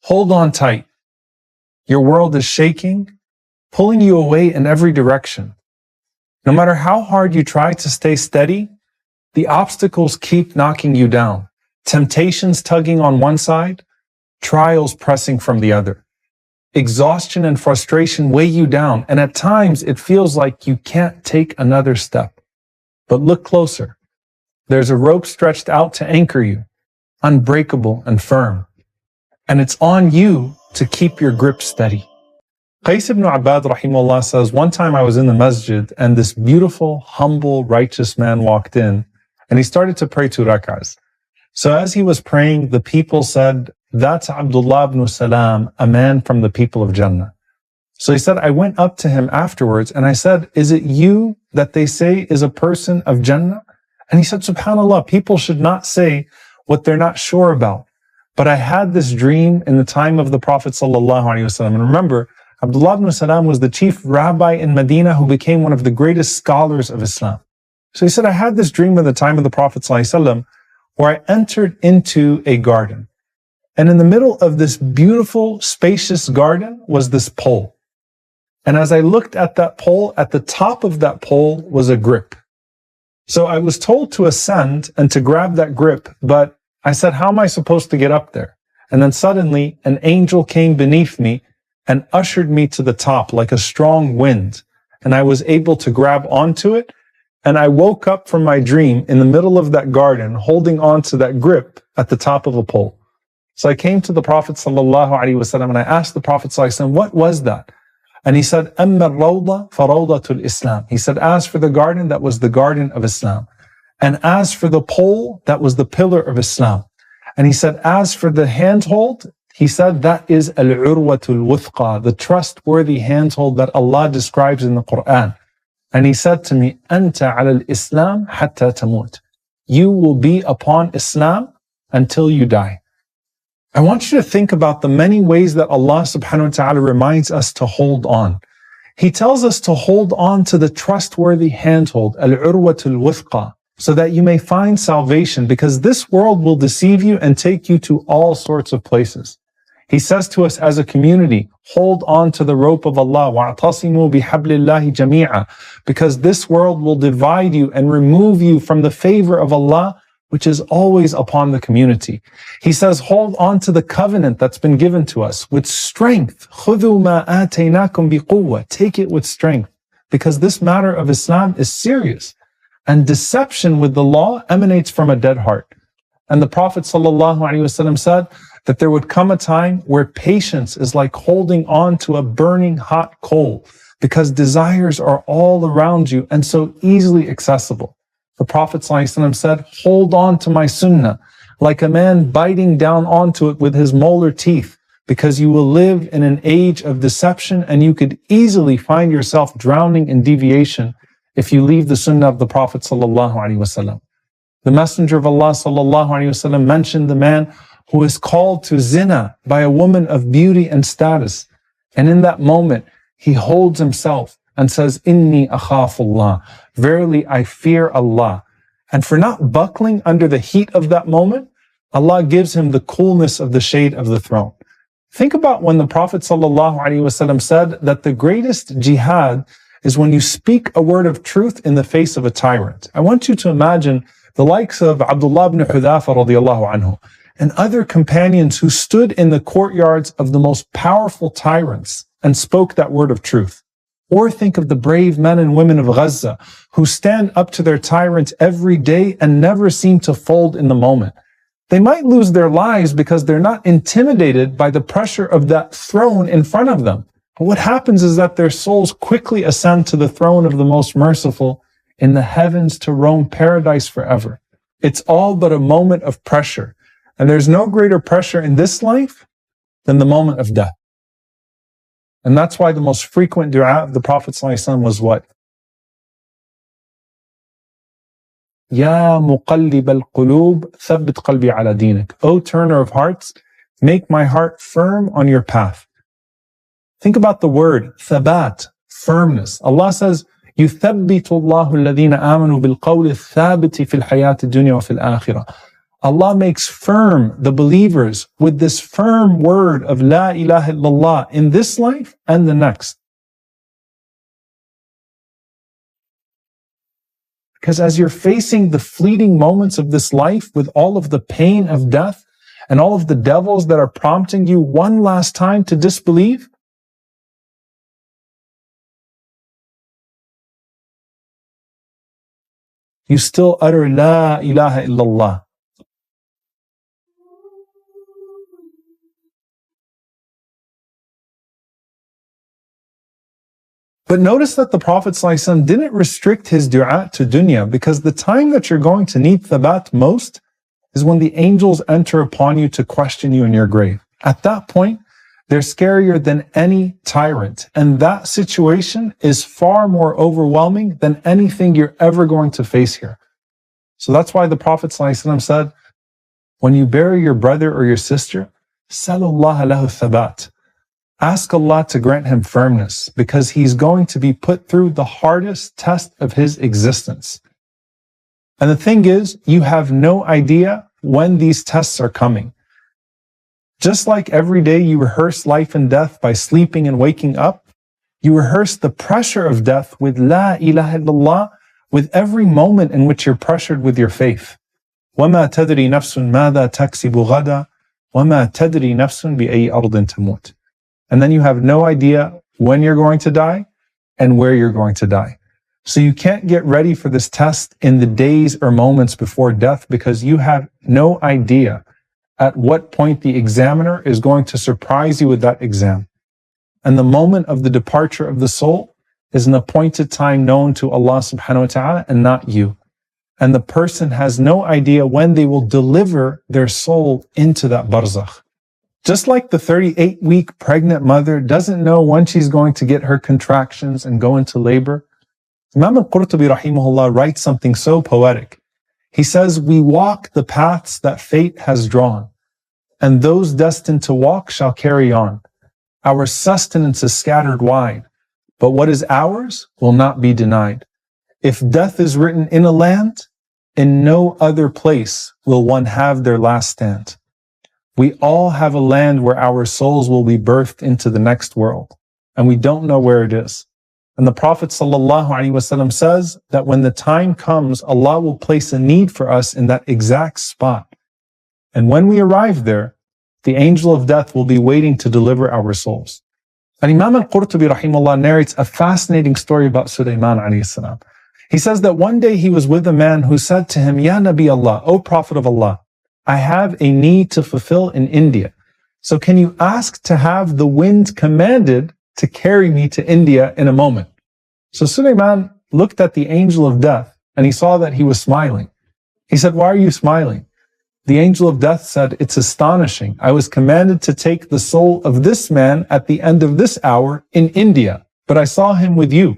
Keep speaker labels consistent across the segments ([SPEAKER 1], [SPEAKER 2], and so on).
[SPEAKER 1] Hold on tight. Your world is shaking, pulling you away in every direction. No matter how hard you try to stay steady, the obstacles keep knocking you down. Temptations tugging on one side, trials pressing from the other. Exhaustion and frustration weigh you down, and at times it feels like you can't take another step. But look closer. There's a rope stretched out to anchor you, unbreakable and firm. And it's on you to keep your grip steady. Qais ibn Abbad rahimahullah says, one time I was in the masjid and this beautiful, humble, righteous man walked in and he started to pray 2 rak'ahs. So as he was praying, the people said, that's Abdullah ibn Salam, a man from the people of Jannah. So he said, I went up to him afterwards and I said, is it you that they say is a person of Jannah? And he said, subhanAllah, people should not say what they're not sure about. But I had this dream in the time of the Prophet ﷺ. And remember, Abdullah ibn Salam was the chief rabbi in Medina who became one of the greatest scholars of Islam. So he said, I had this dream in the time of the Prophet ﷺ where I entered into a garden. And in the middle of this beautiful, spacious garden was this pole. And as I looked at that pole, at the top of that pole was a grip. So I was told to ascend and to grab that grip, but I said, how am I supposed to get up there? And then suddenly an angel came beneath me and ushered me to the top like a strong wind. And I was able to grab onto it. And I woke up from my dream in the middle of that garden, holding on to that grip at the top of a pole. So I came to the Prophet ﷺ and I asked the Prophet ﷺ, what was that? And he said, أَمَّا الرَّوْضَ فَرَوْضَةُ الْإِسْلَامِ. He said, as for the garden, that was the garden of Islam. And as for the pole, that was the pillar of Islam. And he said, as for the handhold, he said, that is al-urwatul wuthqa, the trustworthy handhold that Allah describes in the Qur'an. And he said to me, Anta ala al-Islam hatta tamut. You will be upon Islam until you die. I want you to think about the many ways that Allah subhanahu wa ta'ala reminds us to hold on. He tells us to hold on to the trustworthy handhold, al-urwatul wuthqa, so that you may find salvation, because this world will deceive you and take you to all sorts of places. He says to us as a community, hold on to the rope of Allah, وَاعْتَصِمُوا بِحَبْلِ اللَّهِ جَمِيعًا, because this world will divide you and remove you from the favor of Allah, which is always upon the community. He says, hold on to the covenant that's been given to us with strength. خُذُوا مَا آتَيْنَاكُمْ بِقُوَّةٍ. Take it with strength, because this matter of Islam is serious. And deception with the law emanates from a dead heart. And the Prophet ﷺ said that there would come a time where patience is like holding on to a burning hot coal, because desires are all around you and so easily accessible. The Prophet ﷺ said, hold on to my sunnah like a man biting down onto it with his molar teeth, because you will live in an age of deception and you could easily find yourself drowning in deviation if you leave the sunnah of the Prophet ﷺ. The Messenger of Allah ﷺ mentioned the man who is called to zina by a woman of beauty and status. And in that moment, he holds himself and says, Inni akhafullah. Verily, I fear Allah. And for not buckling under the heat of that moment, Allah gives him the coolness of the shade of the throne. Think about when the Prophet ﷺ said that the greatest jihad is when you speak a word of truth in the face of a tyrant. I want you to imagine the likes of Abdullah ibn Hudhafa radiallahu anhu and other companions who stood in the courtyards of the most powerful tyrants and spoke that word of truth. Or think of the brave men and women of Gaza who stand up to their tyrants every day and never seem to fold in the moment. They might lose their lives because they're not intimidated by the pressure of that throne in front of them. But what happens is that their souls quickly ascend to the throne of the most merciful in the heavens to roam paradise forever. It's all but a moment of pressure. And there's no greater pressure in this life than the moment of death. And that's why the most frequent dua of the Prophet ﷺ was what? Ya muqallib al-qulub, thabbit qalbi ala dinik. O turner of hearts, make my heart firm on your path. Think about the word, thabat, firmness. Allah says, يُثَبِّتُ اللَّهُ الَّذِينَ آمَنُوا بِالْقَوْلِ الثَّابِتِ فِي الْحَيَاةِ الدُّنْيَا وَفِي الْآخِرَةِ. Allah makes firm the believers with this firm word of La ilaha illallah in this life and the next. Because as you're facing the fleeting moments of this life with all of the pain of death and all of the devils that are prompting you one last time to disbelieve, you still utter La ilaha illallah. But notice that the Prophet ﷺ didn't restrict his dua to dunya, because the time that you're going to need thabat most is when the angels enter upon you to question you in your grave. At that point, they're scarier than any tyrant. And that situation is far more overwhelming than anything you're ever going to face here. So that's why the Prophet ﷺ said, when you bury your brother or your sister, Salullah lahu thabat. Ask Allah to grant him firmness, because he's going to be put through the hardest test of his existence. And the thing is, you have no idea when these tests are coming. Just like every day you rehearse life and death by sleeping and waking up, you rehearse the pressure of death with La ilaha illallah with every moment in which you're pressured with your faith. وَمَا تَدْرِي نَفْسٌ مَاذَا تَكْسِبُ غَدًا وَمَا تَدْرِي نَفْسٌ بِأَيِّ أَرْضٍ تَمُوتُ. And then you have no idea when you're going to die and where you're going to die. So you can't get ready for this test in the days or moments before death, because you have no idea at what point the examiner is going to surprise you with that exam. And the moment of the departure of the soul is an appointed time known to Allah subhanahu wa ta'ala and not you. And the person has no idea when they will deliver their soul into that barzakh. Just like the 38-week pregnant mother doesn't know when she's going to get her contractions and go into labor, Imam al-Qurtubi rahimahullah writes something so poetic. He says, we walk the paths that fate has drawn, and those destined to walk shall carry on. Our sustenance is scattered wide, but what is ours will not be denied. If death is written in a land, in no other place will one have their last stand. We all have a land where our souls will be birthed into the next world, and we don't know where it is. And the Prophet ﷺ says that when the time comes, Allah will place a need for us in that exact spot. And when we arrive there, the angel of death will be waiting to deliver our souls. And Imam al-Qurtubi rahimahullah narrates a fascinating story about Suleiman alayhi salam. He says that one day he was with a man who said to him, Ya Nabi Allah, O Prophet of Allah, I have a need to fulfill in India. So can you ask to have the wind commanded to carry me to India in a moment? So Suleiman looked at the angel of death and he saw that he was smiling. He said, why are you smiling? The angel of death said, it's astonishing. I was commanded to take the soul of this man at the end of this hour in India, but I saw him with you.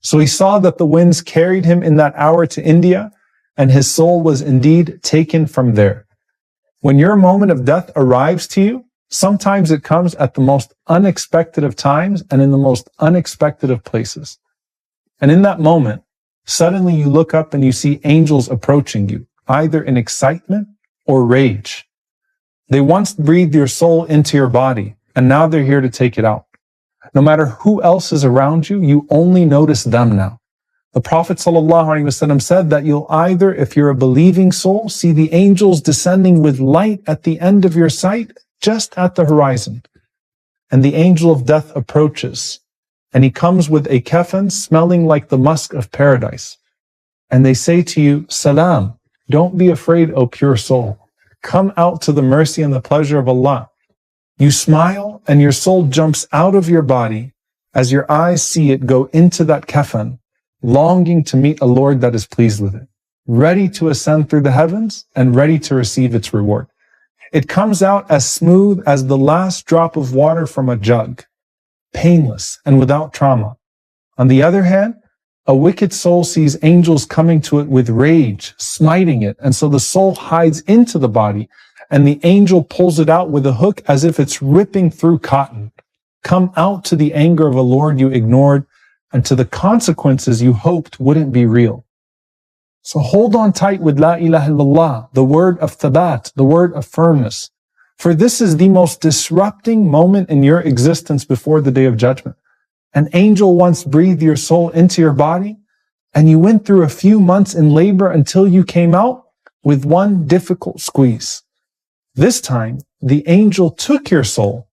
[SPEAKER 1] So he saw that the winds carried him in that hour to India, and his soul was indeed taken from there. When your moment of death arrives to you, sometimes it comes at the most unexpected of times and in the most unexpected of places. And in that moment, suddenly you look up and you see angels approaching you, either in excitement or rage. They once breathed your soul into your body, and now they're here to take it out. No matter who else is around you, you only notice them now. The Prophet ﷺ said that you'll either, if you're a believing soul, see the angels descending with light at the end of your sight, just at the horizon. And the angel of death approaches, and he comes with a kafan smelling like the musk of paradise. And they say to you, Salam, don't be afraid, O pure soul. Come out to the mercy and the pleasure of Allah. You smile, and your soul jumps out of your body as your eyes see it go into that kafan, longing to meet a Lord that is pleased with it, ready to ascend through the heavens and ready to receive its reward. It comes out as smooth as the last drop of water from a jug, painless and without trauma. On the other hand, a wicked soul sees angels coming to it with rage, smiting it, and so the soul hides into the body, and the angel pulls it out with a hook as if it's ripping through cotton. Come out to the anger of a Lord you ignored, and to the consequences you hoped wouldn't be real. So hold on tight with La ilaha illallah, the word of thabat, the word of firmness. For this is the most disrupting moment in your existence before the day of judgment. An angel once breathed your soul into your body, and you went through a few months in labor until you came out with one difficult squeeze. This time, the angel took your soul,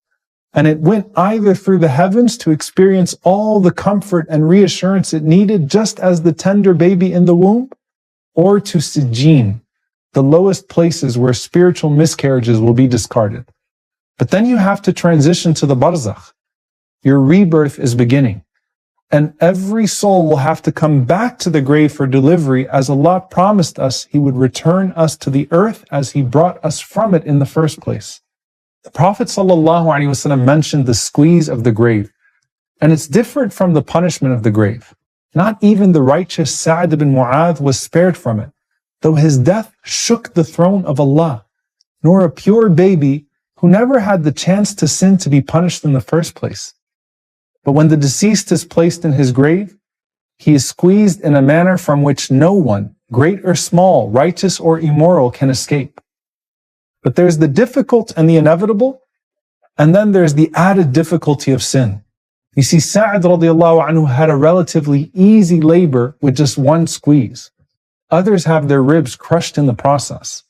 [SPEAKER 1] and it went either through the heavens to experience all the comfort and reassurance it needed, just as the tender baby in the womb, or to Sijin, the lowest places where spiritual miscarriages will be discarded. But then you have to transition to the Barzakh. Your rebirth is beginning, and every soul will have to come back to the grave for delivery, as Allah promised us He would return us to the earth as He brought us from it in the first place. The Prophet ﷺ mentioned the squeeze of the grave, and it's different from the punishment of the grave. Not even the righteous Sa'd ibn Mu'adh was spared from it, though his death shook the throne of Allah, nor a pure baby who never had the chance to sin to be punished in the first place. But when the deceased is placed in his grave, he is squeezed in a manner from which no one, great or small, righteous or immoral, can escape. But there's the difficult and the inevitable, and then there's the added difficulty of sin. You see, Sa'd radiallahu anhu had a relatively easy labor with just one squeeze. Others have their ribs crushed in the process.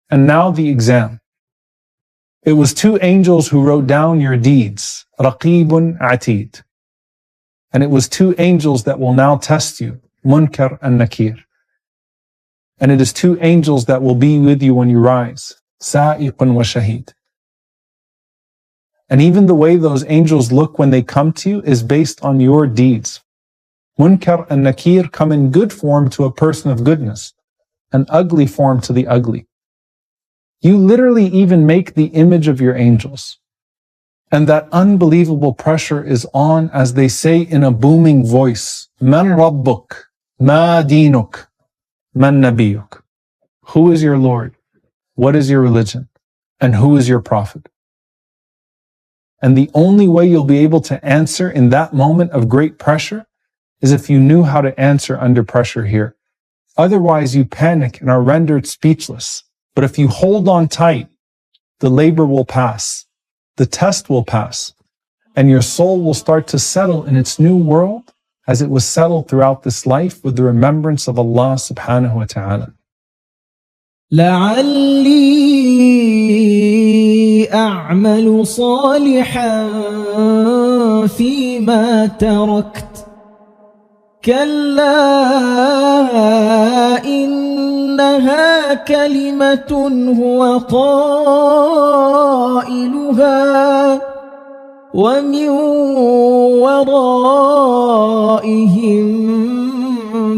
[SPEAKER 1] And now the exam. It was two angels who wrote down your deeds, Raqibun Atid. And it was two angels that will now test you, Munkar and Nakir. And it is two angels that will be with you when you rise, Sa'iqun wa Shahid. And even the way those angels look when they come to you is based on your deeds. Munkar and Nakir come in good form to a person of goodness, an ugly form to the ugly. You literally even make the image of your angels. And that unbelievable pressure is on as they say in a booming voice, Man Rabbuk, Ma Dinuk, Man Nabiyuk. Who is your Lord? What is your religion? And who is your prophet? And the only way you'll be able to answer in that moment of great pressure is if you knew how to answer under pressure here. Otherwise, you panic and are rendered speechless. But if you hold on tight, the labor will pass, the test will pass, and your soul will start to settle in its new world as it was settled throughout this life with the remembrance of Allah subhanahu wa ta'ala.
[SPEAKER 2] لعلي أعمل صالحا فيما تركت كلا إنها كلمة هو قائلها ومن ورائهم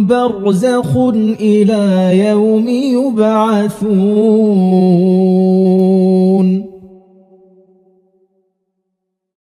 [SPEAKER 2] برزخ إلى يوم يبعثون